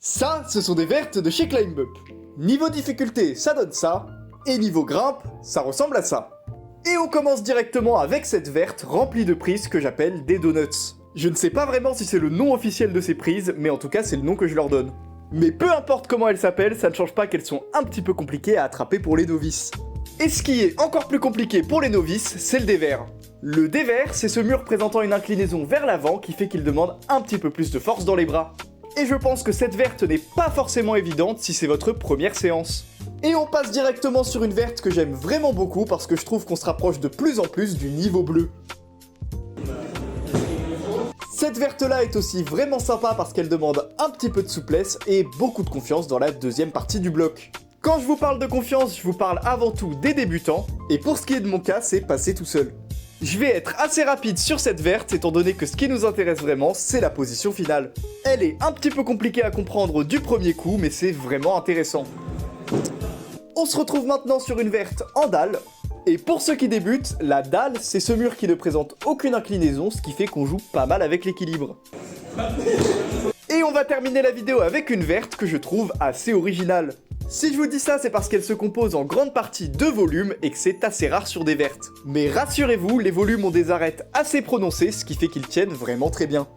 Ça, ce sont des vertes de chez Climbup. Niveau difficulté, ça donne ça, et niveau grimpe, ça ressemble à ça. Et on commence directement avec cette verte remplie de prises que j'appelle des donuts. Je ne sais pas vraiment si c'est le nom officiel de ces prises, mais en tout cas c'est le nom que je leur donne. Mais peu importe comment elles s'appellent, ça ne change pas qu'elles sont un petit peu compliquées à attraper pour les novices. Et ce qui est encore plus compliqué pour les novices, c'est le dévers. Le dévers, c'est ce mur présentant une inclinaison vers l'avant qui fait qu'il demande un petit peu plus de force dans les bras. Et je pense que cette verte n'est pas forcément évidente si c'est votre première séance. Et on passe directement sur une verte que j'aime vraiment beaucoup parce que je trouve qu'on se rapproche de plus en plus du niveau bleu. Cette verte-là est aussi vraiment sympa parce qu'elle demande un petit peu de souplesse et beaucoup de confiance dans la deuxième partie du bloc. Quand je vous parle de confiance, je vous parle avant tout des débutants, et pour ce qui est de mon cas, c'est passer tout seul. Je vais être assez rapide sur cette verte étant donné que ce qui nous intéresse vraiment, c'est la position finale. Elle est un petit peu compliquée à comprendre du premier coup, mais c'est vraiment intéressant. On se retrouve maintenant sur une verte en dalle. Et pour ceux qui débutent, la dalle, c'est ce mur qui ne présente aucune inclinaison, ce qui fait qu'on joue pas mal avec l'équilibre. Et on va terminer la vidéo avec une verte que je trouve assez originale. Si je vous dis ça, c'est parce qu'elle se compose en grande partie de volumes et que c'est assez rare sur des vertes. Mais rassurez-vous, les volumes ont des arêtes assez prononcées, ce qui fait qu'ils tiennent vraiment très bien.